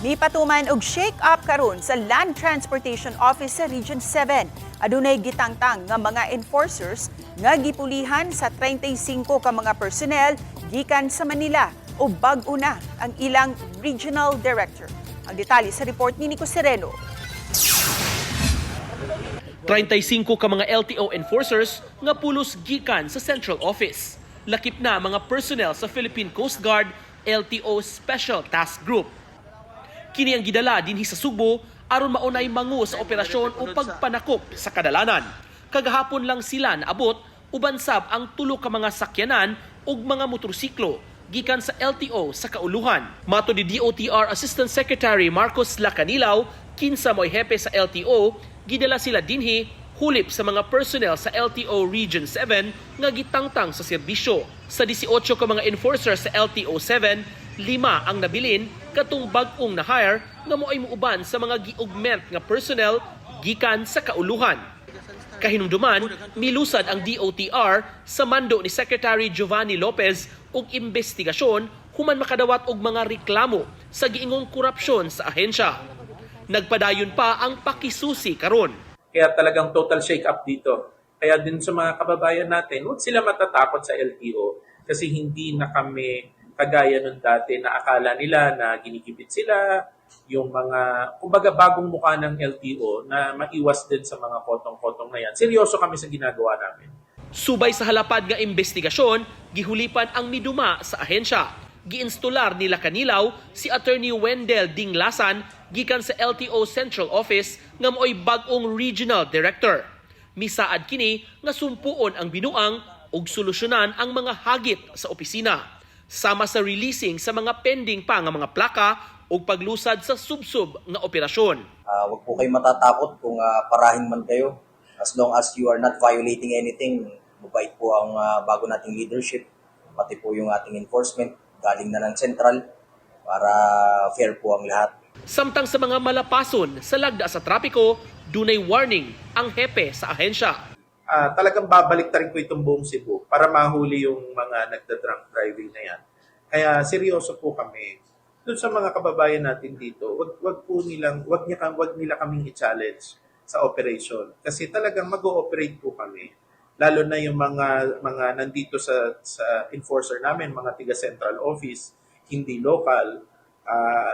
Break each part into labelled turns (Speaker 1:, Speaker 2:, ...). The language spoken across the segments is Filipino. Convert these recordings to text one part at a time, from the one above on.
Speaker 1: Nipatuman og shake-up karon sa Land Transportation Office sa Region 7. Adunay gitangtang nga mga enforcers nga gipulihan sa 35 ka mga personnel gikan sa Manila o bag-o na ang ilang regional director. Ang detalye sa report ni Nico Sereno.
Speaker 2: 35 ka mga LTO enforcers nga pulos gikan sa Central Office. Lakip na mga personnel sa Philippine Coast Guard LTO Special Task Group. Kini ang gidala dinhi sa Subo aron maunay mangu sa operasyon o pagpanakop sa kadalanan. Kagahapon lang sila naabot uban sab ang tulo ka mga sakyanan ug mga motorsiklo gikan sa LTO sa kauluhan. Mato ni DOTR Assistant Secretary Marcos Lacanilaw, kinsa mo'y hepe sa LTO, gidala sila dinhi hulip sa mga personnel sa LTO Region 7 nga gitangtang sa serbisyo. Sa 18 ka mga enforcers sa LTO 7, 5 ang nabilin katong bag-ong na-hire nga mo'y muuban sa mga gi-augment nga personnel gikan sa kauluhan. Kahinumduman, milusad ang DOTR sa mando ni Secretary Giovanni Lopez og investigasyon human makadawat og mga reklamo sa giingong korupsyon sa ahensya. Nagpadayon pa ang pakisusi karon.
Speaker 3: Kaya talagang total shake-up dito. Kaya din sa mga kababayan natin, huwag sila matatakot sa LTO kasi hindi na kami kagaya nung dati na akala nila na ginikipit sila, yung mga, kumbaga bagong mukha ng LTO na maiwas din sa mga potong-potong na yan. Seryoso kami sa ginagawa namin.
Speaker 2: Subay sa halapad nga investigasyon, gihulipan ang miduma sa ahensya. Giinstolar nila kanilaw si Attorney Wendell Dinglasan gikan sa LTO Central Office nga mo'y bag-ong Regional Director. Misaad kini nga sumpuon ang binuang ug solusyonan ang mga hagit sa opisina. Sama sa releasing sa mga pending pa nga mga plaka ug paglusad sa subsub nga operasyon.
Speaker 4: Huwag po kayo matatakot kung parahin man kayo. As long as you are not violating anything, mabait po ang bago nating leadership, pati po yung ating enforcement, galing na ng central para fair po ang lahat.
Speaker 2: Samtang sa mga malapason sa lagda sa trapiko, dunay warning ang hepe sa ahensya.
Speaker 3: Talagang babalik ta rin ko itong buong Cebu para mahuli yung mga nagda-drunk driving na yan. Kaya seryoso po kami. Doon sa mga kababayan natin dito, wag nila kaming i-challenge sa operation. Kasi talagang mag-ooperate po kami. Lalo na yung mga nandito sa enforcer namin, mga tiga Central Office, hindi local,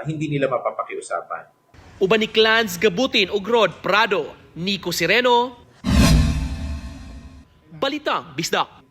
Speaker 3: hindi nila mapapakiusapan.
Speaker 2: Uban ni Clans Gabutin ug Rod Prado, Nico Sereno, Balitang Bisdak.